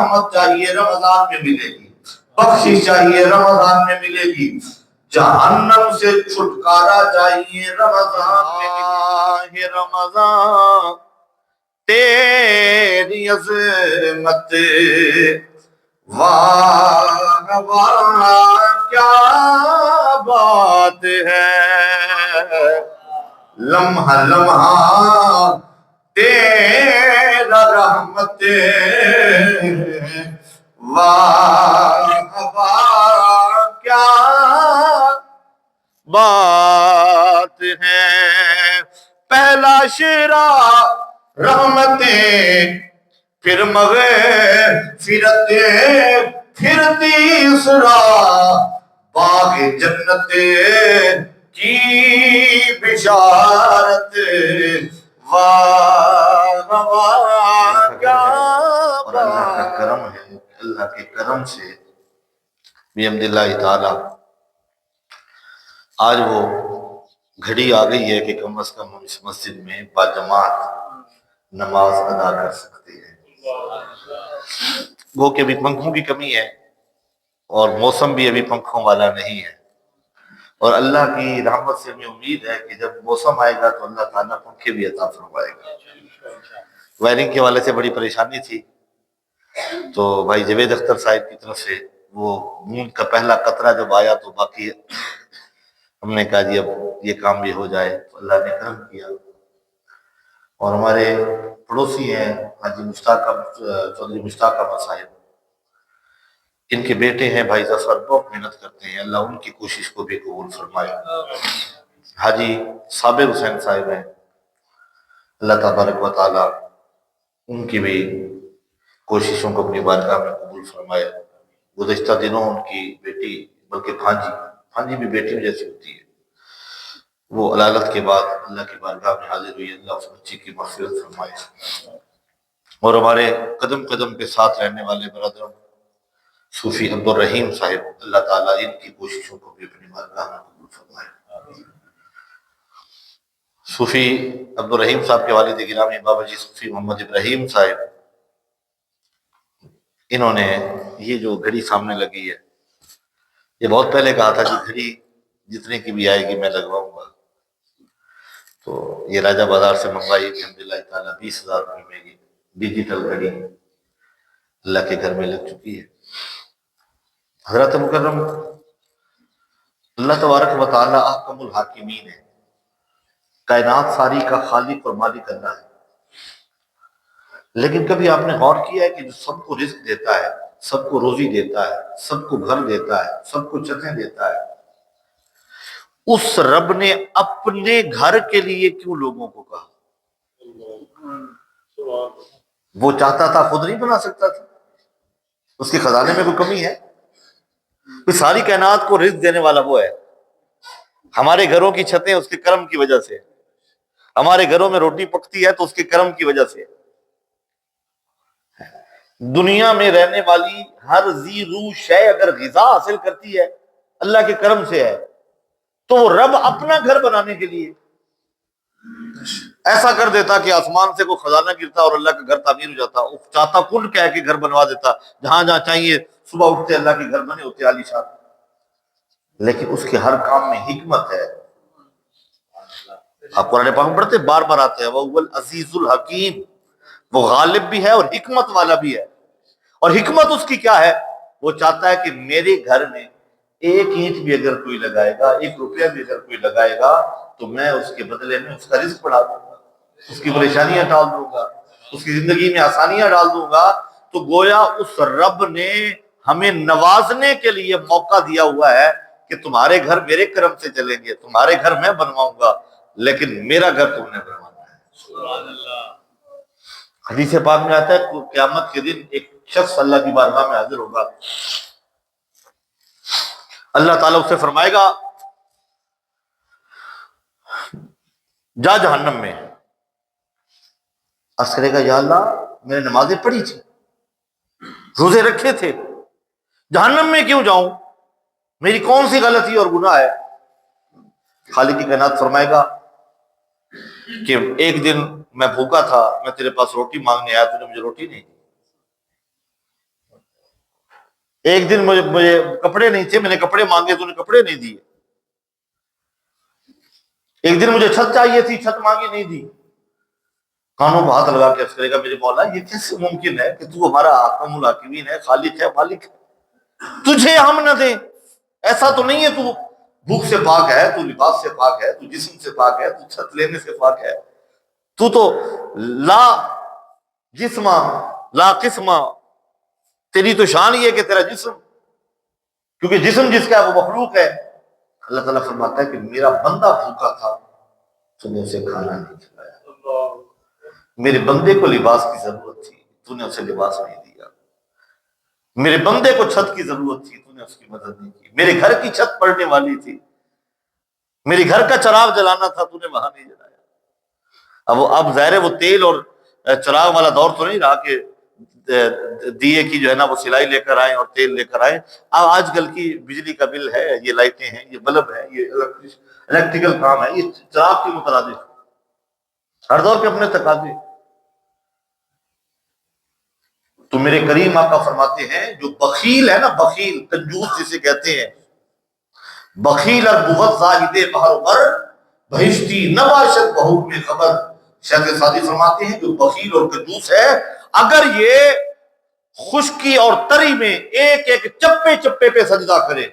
رحمت چاہیے رمضان میں ملے گی، بخشش چاہیے رمضان میں ملے گی، جہنم سے چھٹکارا چاہیے رمضان میں ملے گی۔ رمضان تیری عظمت واہ واہ کیا بات ہے، لمحہ لمحہ تیرا رحمت واہ واہ کیا بات ہے۔ پہلا شیرا رحمتیں، پھر مغفرت، پھر تیسرا باغ جنت کی بشارت واہ واہ کیا بات۔ اور اللہ کا کرم ہے، اللہ کے کرم سے بحمد اللہ تعالی آج وہ گھڑی آ گئی ہے کہ کم از کم ہم اس مسجد میں باجماعت نماز ادا کر سکتے ہیں۔ وہ کہ ابھی پنکھوں کی کمی ہے اور موسم بھی ابھی پنکھوں والا نہیں ہے، اور اللہ کی رحمت سے ہمیں امید ہے کہ جب موسم آئے گا تو اللہ تعالیٰ پنکھے بھی عطا فرمائے گا۔ وائرنگ کے والے سے بڑی پریشانی تھی، تو بھائی جوید اختر صاحب کی طرف سے وہ بوند کا پہلا قطرہ جب آیا تو باقی ہم نے کہا جی اب یہ کام بھی ہو جائے، تو اللہ نے کرم کیا۔ اور ہمارے پڑوسی ہیں حاجی مشتاق چودھری مشتاق احمد صاحب، ان کے بیٹے ہیں بھائی ظفر، بہت محنت کرتے ہیں، اللہ ان کی کوشش کو بھی قبول فرمائے۔ حاجی صابر حسین صاحب ہیں، اللہ تبارک و تعالیٰ ان کی بھی کوششوں کو اپنی بارگاہ میں قبول فرمائے۔ گزشتہ دنوں ان کی بیٹی، بلکہ بھانجی بھی بیٹیوں جیسی ہوتی ہے، وہ علالت کے بعد اللہ کی بارگاہ میں حاضر ہوئی، اللہ اس بچی کی مغفرت فرمائے۔ اور ہمارے قدم قدم کے ساتھ رہنے والے برادروں صوفی عبدالرحیم صاحب، اللہ تعالیٰ ان کی کوششوں کو بھی اپنی بارگاہ میں قبول فرمائے۔ صوفی عبدالرحیم صاحب کے والد گرامی بابا جی صوفی محمد ابراہیم صاحب، انہوں نے یہ جو گھڑی سامنے لگی ہے، یہ بہت پہلے کہا تھا کہ گھڑی جتنے کی بھی آئے گی میں لگواؤں گا، تو یہ راجہ بازار سے منگوائی الحمدللہ تعالیٰ 20,000 روپے میں یہ ڈیجیٹل گھڑی اللہ کے گھر میں لگ چکی ہے۔ حضرت مکرم، اللہ تبارک و تعالیٰ احکم الحاکمین ہے، کائنات ساری کا خالق اور مالک اللہ ہے، لیکن کبھی آپ نے غور کیا ہے کہ جو سب کو رزق دیتا ہے، سب کو روزی دیتا ہے، سب کو گھر دیتا ہے، سب کو چھتیں دیتا ہے، اس رب نے اپنے گھر کے لیے کیوں لوگوں کو کہا؟ وہ چاہتا تھا خود نہیں بنا سکتا تھا؟ اس کے خزانے میں کوئی کمی ہے؟ کوئی ساری کائنات کو رزق دینے والا وہ ہے۔ ہمارے گھروں کی چھتیں اس کے کرم کی وجہ سے، ہمارے گھروں میں روٹی پکتی ہے تو اس کے کرم کی وجہ سے۔ دنیا میں رہنے والی ہر ذی روح شے اگر غذا حاصل کرتی ہے اللہ کے کرم سے ہے، تو وہ رب اپنا گھر بنانے کے لیے ایسا کر دیتا کہ آسمان سے کوئی خزانہ گرتا اور اللہ کا گھر تعمیر ہو جاتا، وہ چاہتا کن کہہ کے گھر بنوا دیتا، جہاں جہاں چاہیے صبح اٹھتے اللہ کے گھر بنے ہوتے عالی شان۔ لیکن اس کے ہر کام میں حکمت ہے۔ آپ قرآن پاک میں پڑھتے بار بار آتے ہیں وہ العزیز الحکیم، وہ غالب بھی ہے اور حکمت والا بھی ہے۔ اور حکمت اس کی کیا ہے؟ وہ چاہتا ہے کہ میرے گھر میں ایک اینٹ بھی اگر کوئی لگائے گا، 1 روپیہ بھی اگر کوئی لگائے گا، تو میں اس کے بدلے میں اس کا رزق بڑھا دوں گا، اس کی پریشانیاں ٹال دوں گا، اس کی زندگی میں آسانیاں ڈال دوں گا۔ تو گویا اس رب نے ہمیں نوازنے کے لیے موقع دیا ہوا ہے کہ تمہارے گھر میرے کرم سے چلیں گے، تمہارے گھر میں بنواؤں گا، لیکن میرا گھر تم نے بنوانا ہے۔ سبحان اللہ۔ حدیث پاک میں آتا ہے قیامت کے دن ایک شخص اللہ کی بارگاہ میں حاضر ہوگا، اللہ تعالیٰ اس سے فرمائے گا جا جہنم میں۔ عرض کرے گا یا اللہ میں نے نمازیں پڑھی تھی، روزے رکھے تھے، جہنم میں کیوں جاؤں؟ میری کون سی غلطی اور گناہ ہے؟ خالق کی کائنات فرمائے گا کہ ایک دن میں بھوکا تھا، میں تیرے پاس روٹی مانگنے آیا، تو نے مجھے روٹی نہیں دی، ایک دن مجھے کپڑے نہیں تھے، میں نے کپڑے مانگے تو نے کپڑے نہیں دیے۔ ایک دن مجھے چھت چاہیے تھی، چھت مانگی نہیں دی۔ کانوں کو ہاتھ لگا کے عرض کرے گا میرے مولا یہ کیسے ممکن ہے کہ تو ہمارا حاکم الحاکمین ہے، خالق ہے، مالک ہے، تجھے ہم نہ دیں؟ ایسا تو نہیں ہے تو بھوک سے پاک ہے، تو لباس سے پاک ہے، تو جسم سے پاک ہے، تو چھت لینے سے پاک ہے، تو لا جسمہ لا قسمہ، تیری تو شان یہ ہے کہ تیرا جسم، کیونکہ جسم جس کا ہے وہ مخلوق ہے۔ اللہ تعالیٰ فرماتا ہے کہ میرا بندہ بھوکا تھا تو نے اسے کھانا نہیں کھلایا، میرے بندے کو لباس کی ضرورت تھی تو نے اسے لباس نہیں دیا، میرے بندے کو چھت کی ضرورت تھی تو نے اس کی مدد نہیں کی، میرے گھر کی چھت پڑنے والی تھی، میرے گھر کا چراغ جلانا تھا تو نے وہاں نہیں جلایا۔ اب ظاہر ہے وہ تیل اور چراغ والا دور تو نہیں رہا کہ دیے کی جو ہے نا وہ سلائی لے کر آئیں اور تیل لے کر آئیں۔ اب آج کل کی بجلی کا بل ہے، یہ لائٹیں ہیں، یہ بلب ہے، یہ الیکٹریکل کام ہے، یہ چراغ کے مترادف، ہر دور کے اپنے تقاضے۔ تو میرے کریم آقا فرماتے ہیں جو بخیل ہے نا، بخیل کنجوس جسے کہتے ہیں، بخیل اور بہت زاہد بہر بر بہشتی نباشت بہت میں خبر، شیخ سعدی فرماتے ہیں جو بخیل اور کنجوس ہے، اگر یہ خشکی اور تری میں ایک ایک چپے چپے پہ سجدہ کرے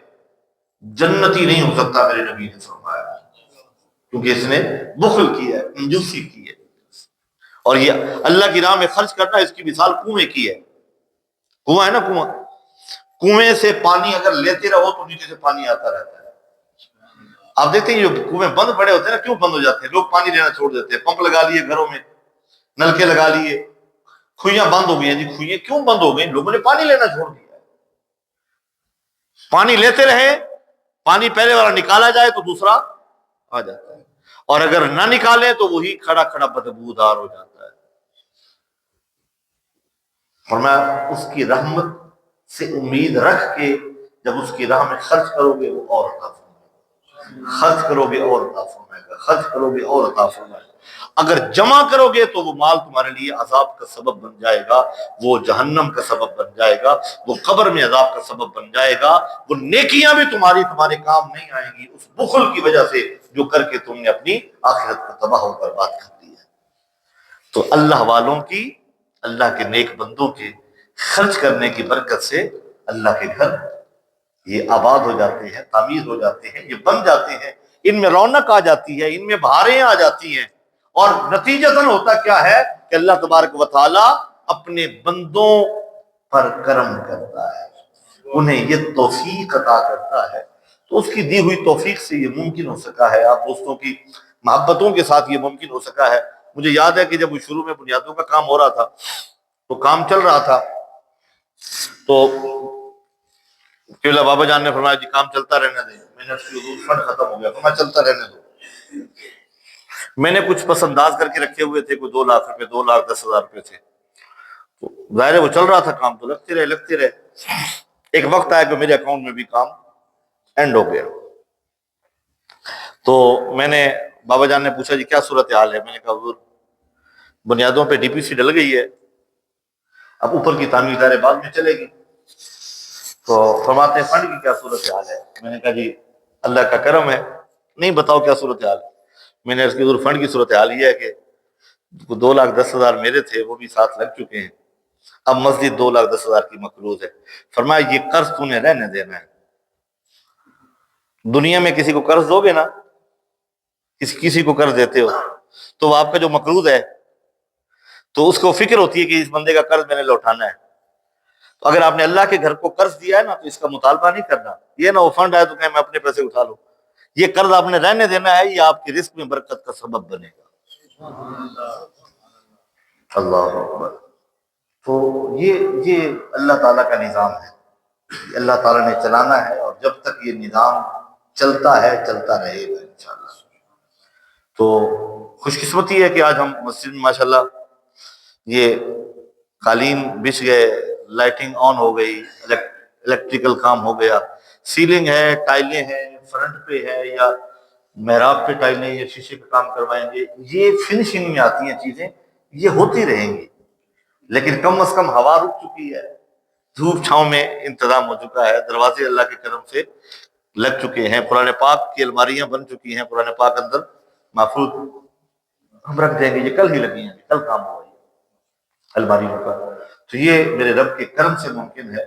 جنتی نہیں ہو سکتا، میرے نبی نے فرمایا، کیونکہ اس نے بخل کی ہے، کنجوسی کی ہے۔ اور یہ اللہ کی راہ میں خرچ کرنا، اس کی مثال کنویں کی ہے۔ کنواں ہے نا، کنویں سے پانی اگر لیتے رہو تو نیچے سے پانی آتا رہتا ہے۔ آپ دیکھتے ہیں جو کنویں بند پڑے ہوتے ہیں نا، کیوں بند ہو جاتے ہیں؟ لوگ پانی لینا چھوڑ دیتے ہیں، پمپ لگا لیے گھروں میں، نلکے لگا لیے، کھوئیاں بند ہو گئی ہیں۔ جی کھوئیں کیوں بند ہو گئی؟ لوگوں نے پانی لینا چھوڑ دیا۔ پانی لیتے رہے، پانی پہلے والا نکالا جائے تو دوسرا آ جاتا ہے، اور اگر نہ نکالے تو وہی کھڑا کھڑا بدبودار ہو جاتا ہے۔ فرمایا اس کی رحمت سے امید رکھ کے جب اس کی راہ میں خرچ کرو گے وہ اور عطا فرمائے گا، خرچ کرو گے اور عطا فرمائے گا، خرچ کرو گے اور عطا فرمائے گا۔ اگر جمع کرو گے تو وہ مال تمہارے لیے عذاب کا سبب بن جائے گا، وہ جہنم کا سبب بن جائے گا، وہ قبر میں عذاب کا سبب بن جائے گا، وہ نیکیاں بھی تمہارے کام نہیں آئیں گی اس بخل کی وجہ سے جو کر کے تم نے اپنی آخرت کو تباہ و برباد کر دی ہے۔ تو اللہ والوں کی، اللہ کے نیک بندوں کے خرچ کرنے کی برکت سے اللہ کے گھر یہ آباد ہو جاتے ہیں، تعمیر ہو جاتے ہیں، یہ بن جاتے ہیں، ان میں رونق آ جاتی ہے، ان میں بہاریں آ جاتی ہیں، اور نتیجتاً ہوتا کیا ہے کہ اللہ تبارک و تعالی اپنے بندوں پر کرم کرتا ہے، انہیں یہ توفیق عطا کرتا ہے۔ تو اس کی دی ہوئی توفیق سے یہ ممکن ہو سکا ہے، آپ دوستوں کی محبتوں کے ساتھ یہ ممکن ہو سکا ہے۔ مجھے یاد ہے کہ جب شروع میں بنیادوں کا کام ہو رہا تھا تو کام چل رہا تھا، تو قبلہ بابا جان نے فرمایا جی کام چلتا رہنے دیں۔ میں نے حضور فنڈ ختم ہو گیا، فرمایا چلتا رہنے دو۔ میں نے کچھ پس انداز کر کے رکھے ہوئے تھے، کوئی 2 لاکھ روپے، 2,10,000 روپے تھے، تو ظاہر ہے وہ چل رہا تھا کام، تو لگتے رہے۔ ایک وقت آیا کہ میرے اکاؤنٹ میں بھی کام اینڈ ہو گیا، تو میں نے بابا جان نے پوچھا جی کیا صورتحال ہے؟ میں نے کہا حضور بنیادوں پہ ڈی پی سی ڈل گئی ہے، اب اوپر کی تعمیر دار بعد میں چلے گی۔ تو فرماتے ہیں فنڈ کی کیا صورتحال ہے؟ میں نے کہا جی اللہ کا کرم ہے، نہیں بتاؤ کیا صورتحال ہے؟ میں نے اس کی حضور فنڈ کی صورتحال یہ ہے کہ 2,10,000 میرے تھے وہ بھی ساتھ لگ چکے ہیں، اب مسجد 2,10,000 کی مقروض ہے۔ فرمایا یہ قرض تو نے رہنے دینا ہے، دنیا میں کسی کو قرض دو گے نا، کسی کو قرض دیتے ہو تو وہ آپ کا جو مقروض ہے تو اس کو فکر ہوتی ہے کہ اس بندے کا قرض میں نے لوٹانا ہے۔ تو اگر آپ نے اللہ کے گھر کو قرض دیا ہے نا تو اس کا مطالبہ نہیں کرنا، یہ نہ وہ فنڈ آئے تو کہیں میں اپنے پیسے اٹھا لوں، یہ قرض آپ نے رہنے دینا ہے، یہ آپ کے رزق میں برکت کا سبب بنے گا۔ اللہ اکبر۔ تو یہ اللہ تعالیٰ کا نظام ہے، اللہ تعالیٰ نے چلانا ہے، اور جب تک یہ نظام چلتا ہے چلتا رہے گا انشاءاللہ۔ تو خوش قسمتی ہے کہ آج ہم مسجد میں ماشاءاللہ یہ قالین بچھ گئے، لائٹنگ آن ہو گئی، الیکٹریکل کام ہو گیا، سیلنگ ہے، ٹائلیں ہیں، فرنٹ پہ ہے یا محراب پہ ٹائلیں یا شیشے کا کام کروائیں گے، یہ فنشنگ میں آتی ہیں چیزیں، یہ ہوتی رہیں گی، لیکن کم از کم ہوا رک چکی ہے، دھوپ چھاؤں میں انتظام ہو چکا ہے، دروازے اللہ کے کرم سے لگ چکے ہیں، قرآن پاک کی الماریاں بن چکی ہیں، قرآن پاک اندر محفوظ ہم رکھ دیں گے، یہ کل ہی لگی ہیں، کل کام ہوا یہ الماریوں کا۔ تو یہ میرے رب کے کرم سے ممکن ہے۔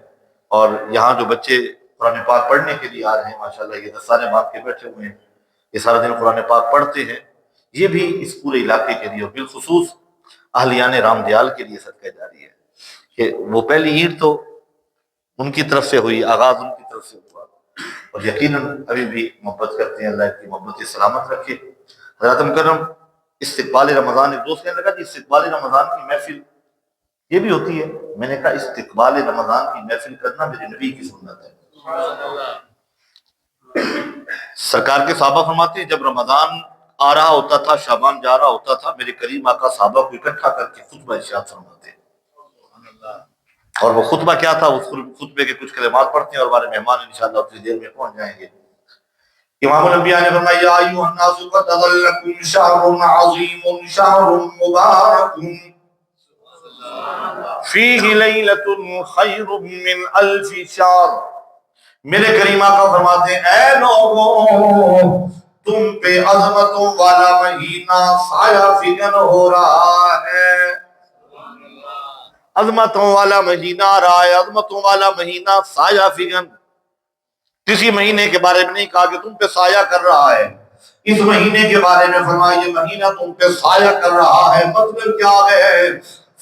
اور یہاں جو بچے قرآن پاک پڑھنے کے لیے آ رہے ہیں ماشاءاللہ، یہ دستانے باندھ کے بیٹھے ہوئے ہیں، یہ سارا دن قرآن پاک پڑھتے ہیں، یہ بھی اس پورے علاقے کے لیے اور بالخصوص اہلیان رام دیال کے لیے صدقہ جاری ہے کہ وہ پہلی عید تو ان کی طرف سے ہوئی، آغاز ان کی طرف سے ہوا، اور یقیناً ابھی بھی محبت کرتے ہیں، اللہ کی محبت سلامت رکھے۔ حضرات مکرم، استقبال رمضان، ایک دوست کہنے لگا کہ استقبال رمضان کی محفل یہ بھی ہوتی ہے؟ میں نے کہا استقبال رمضان کی محفل کرنا میرے نبی کی سنت ہے۔ سرکار کے صحابہ فرماتے ہیں جب رمضان آ رہا ہوتا تھا، شعبان جا رہا ہوتا تھا، میرے کریم آقا صحابہ کو اکٹھا کر کے خطبہ ارشاد فرماتے ہیں، اور وہ خطبہ کیا تھا، اس خطبے کے کچھ کلمات پڑھتے ہیں اور ہمارے مہمان انشاءاللہ اتنی دیر میں پہنچ جائیں گے۔ امام الانبیاء نے فرمایا یا ایھا الناس قد اظلکم شہر عظیم شہر مبارک فیہ لیلۃ خیر من الف شہر۔ میرے کریم آقا فرماتے ہیں اے لوگوں، تم پہ عظمتوں والا مہینہ سایہ فگن ہو رہا ہے، عظمتوں والا مہینہ آ رہا ہے، عظمتوں والا مہینہ سایہ فگن۔ کسی مہینے کے بارے میں نہیں کہا کہ تم پہ سایہ کر رہا ہے، اس مہینے کے بارے میں فرمایا یہ مہینہ تم پہ سایہ کر رہا ہے۔ مطلب کیا ہے؟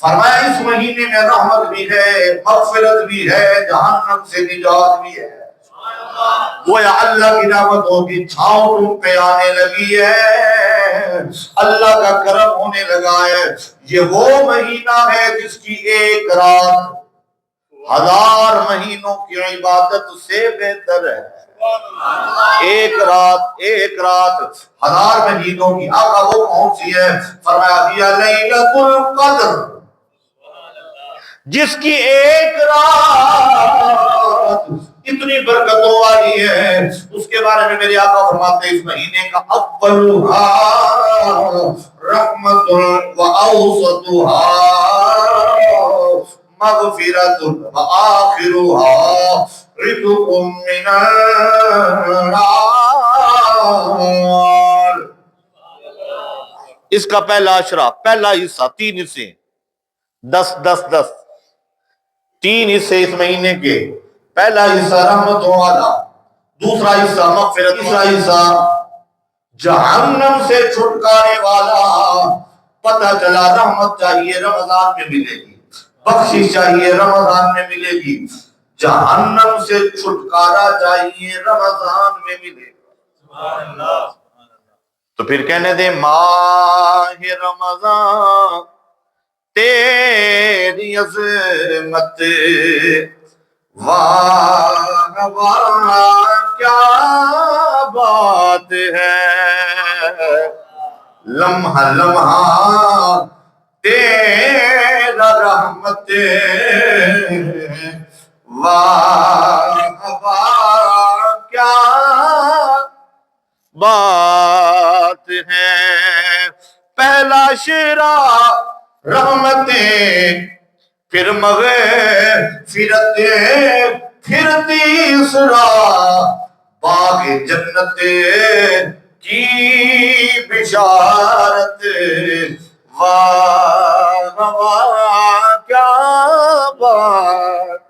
فرمایا اس مہینے میں رحمت بھی ہے، مغفرت بھی ہے، جہنم سے نجات بھی ہے۔ گویا اللہ کی رحمتوں کی چھاؤں تم پہ آنے لگی ہے، اللہ کا کرم ہونے لگا ہے۔ یہ وہ مہینہ ہے جس کی ایک رات 1000 مہینوں کی عبادت سے بہتر ہے۔ ایک رات 1000 مہینوں کی۔ آقا وہ کون سی ہے؟ فرمایا ہی لیلۃ القدر، جس کی ایک رات اتنی برکتوں والی ہے، اس کے بارے میں میرے آقا فرماتے ہیں اس مہینے کا اولھا رحمت و اوسطھا مغفرۃ و آخرھا رزق من النار۔ اس کا پہلا عشرہ، پہلا حصہ، 3 حصے، 10 10 10، 3 حصے اس مہینے کے۔ پہلا حصہ رحمتوں والا، دوسرا حصہ مغفرت، تیسرا حصہ جہنم سے چھٹکارے والا۔ پتہ چلا رحمت چاہیے رمضان میں ملے گی، بخشش چاہیے رمضان میں ملے گی، جہنم سے چھٹکارا چاہیے رمضان میں ملے گا۔ تو پھر کہنے دیں ماہ رمضان تیری عظمت، واہ واہ کیا بات ہے، لمحہ لمحہ تیرا رحمت، واہ واہ کیا بات ہے۔ پہلا شیرا رحمتیں، پھر مغفرت، پھر تیسرا باغ جنت کی بشارت، واہ واہ کیا بات۔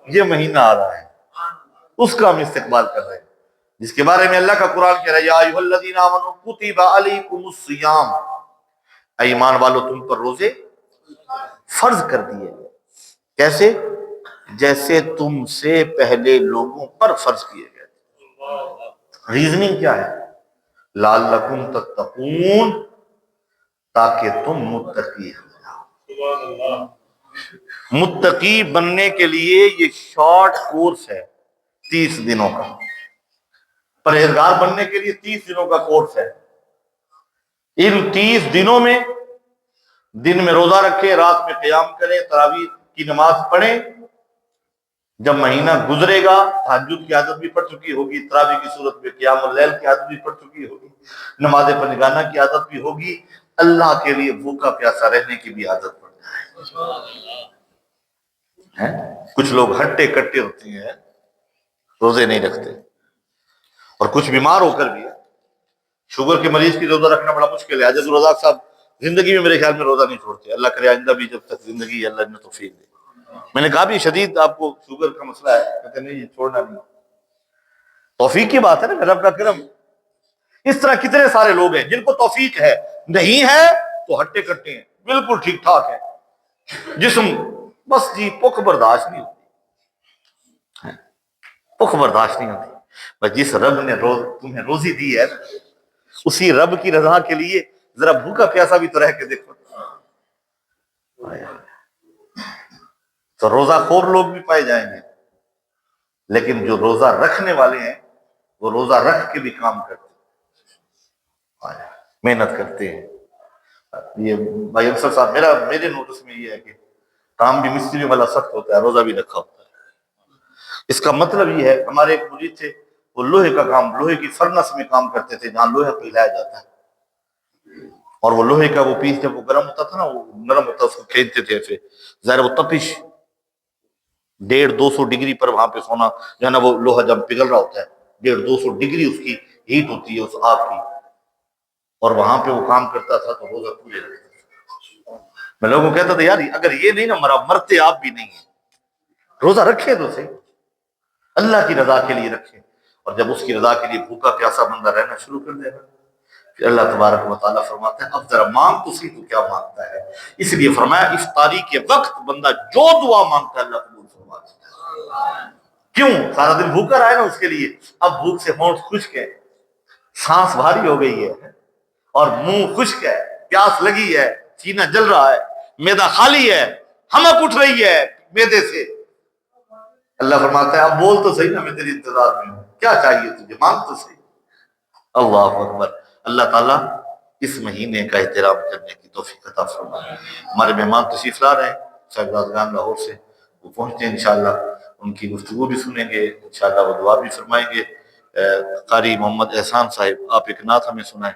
یہ مہینہ آ رہا ہے، اس کا ہم استقبال کر رہے ہیں، جس کے بارے میں اللہ کا قرآن کہہ رہا ہے یا ایھا الذین آمنوا کتب علیکم الصیام، اے ایمان والو تم پر روزے فرض کر دیے گئے۔ کیسے؟ جیسے تم سے پہلے لوگوں پر فرض کیے گئے۔ ریزننگ کیا ہے؟ لعلکم تتقون، تاکہ تم متقی ہو جاؤ۔ متقی بننے کے لیے یہ شارٹ کورس ہے 30 دنوں کا، پرہیزگار بننے کے لیے 30 دنوں کا کورس ہے۔ ان 30 دنوں میں دن میں روزہ رکھیں، رات میں قیام کریں، تراویح کی نماز پڑھیں۔ جب مہینہ گزرے گا تہجد کی عادت بھی پڑ چکی ہوگی، تراویح کی صورت میں قیام اللیل کی عادت بھی پڑ چکی ہوگی، نماز پنجگانہ کی عادت بھی ہوگی، اللہ کے لیے بھوکا پیاسا رہنے کی بھی عادت پڑ جائے۔ ہیں کچھ لوگ ہٹے کٹے ہوتے ہیں، روزے نہیں رکھتے، اور کچھ بیمار ہو کر بھی ہے۔ شوگر کے مریض کی روزہ رکھنا بڑا مشکل ہے۔ حضرت الرزاق صاحب زندگی میں میرے خیال میں روزہ نہیں چھوڑتے، اللہ کرے آئندہ بھی جب تک زندگی ہے اللہ نے توفیق دے۔ میں نے کہا بھی شدید آپ کو شوگر کا مسئلہ ہے، کہتے نہیں یہ چھوڑنا نہیں، توفیق کی بات ہے نا، رب کا کرم۔ اس طرح کتنے سارے لوگ ہیں جن کو توفیق ہے، نہیں ہے تو ہٹے کٹے ہیں، بالکل ٹھیک ٹھاک ہے جسم، بس جی بھوک برداشت نہیں ہوتی، بھوک برداشت نہیں ہوتی۔ بس جس رب نے تمہیں روزی دی ہے نا، اسی رب کی رضا کے لیے ذرا بھوکا پیاسا بھی تو رہ کے دیکھو۔ تو روزہ خور لوگ بھی پائے جائیں گے، لیکن جو روزہ رکھنے والے ہیں وہ روزہ رکھ کے بھی کام کرتے ہیں، محنت کرتے ہیں۔ یہ بھائی انصر صاحب، میرے نوٹس میں یہ ہے کہ کام بھی مستری والا سخت ہوتا ہے، روزہ بھی رکھا ہوتا ہے۔ اس کا مطلب یہ ہے، ہمارے ایک مرید تھے، وہ لوہے کا کام، لوہے کی فرنس میں کام کرتے تھے جہاں لوہے پگھلایا جاتا ہے، اور وہ لوہے کا وہ پیس جب وہ گرم ہوتا تھا نا، وہ نرم ہوتا، اس کو کھینچتے تھے ایسے، ظاہر وہ تپش 150-200 ڈگری پر وہاں پہ سونا جو ہے نا، وہ لوہا جب پگھل رہا ہوتا ہے 150-200 ڈگری اس کی ہیٹ ہوتی ہے اس آگ کی، اور وہاں پہ وہ کام کرتا تھا تو روزہ پورے رکھتا تھا۔ میں لوگوں کو کہتا تھا یار اگر یہ نہیں نا مرا، مرتے آپ بھی نہیں ہیں، روزہ رکھے تو صحیح، اللہ کی رضا کے لیے رکھے، اور جب اس کی رضا کے لیے بھوکا پیاسا بندہ رہنا شروع کر دے گا، پھر اللہ تبارک و تعالیٰ فرماتا ہے اب ذرا مانگ تو سی، تو کیا مانگتا ہے۔ اس لیے فرمایا افطاری کے وقت بندہ جو دعا مانگتا ہے اللہ قبول فرماتا ہے۔ کیوں؟ سارا دن بھوکا رہا ہے نا اس کے لیے، اب بھوک سے ہونٹ خشک ہے، سانس بھاری ہو گئی ہے، اور منہ خشک ہے، پیاس لگی ہے، سینہ جل رہا ہے، معدہ خالی ہے، ہمک اٹھ رہی ہے معدے سے، اللہ فرماتا ہے اب بول تو صحیح نا، میں تیری انتظار میں ہوں، کیا چاہیے تجھے، مانگ تو صحیح۔ اللہ اکبر۔ اللہ تعالیٰ اس مہینے کا احترام کرنے کی توفیق عطا فرمائے۔ ہمارے مہمان تشریف لا رہے ہیں صاحبزادگان لاہور سے، وہ پہنچتے ہیں انشاءاللہ، ان کی گفتگو بھی سنیں گے انشاءاللہ، وہ دعا بھی فرمائیں گے۔ قاری محمد احسان صاحب، آپ ایک نعت ہمیں سنائیں۔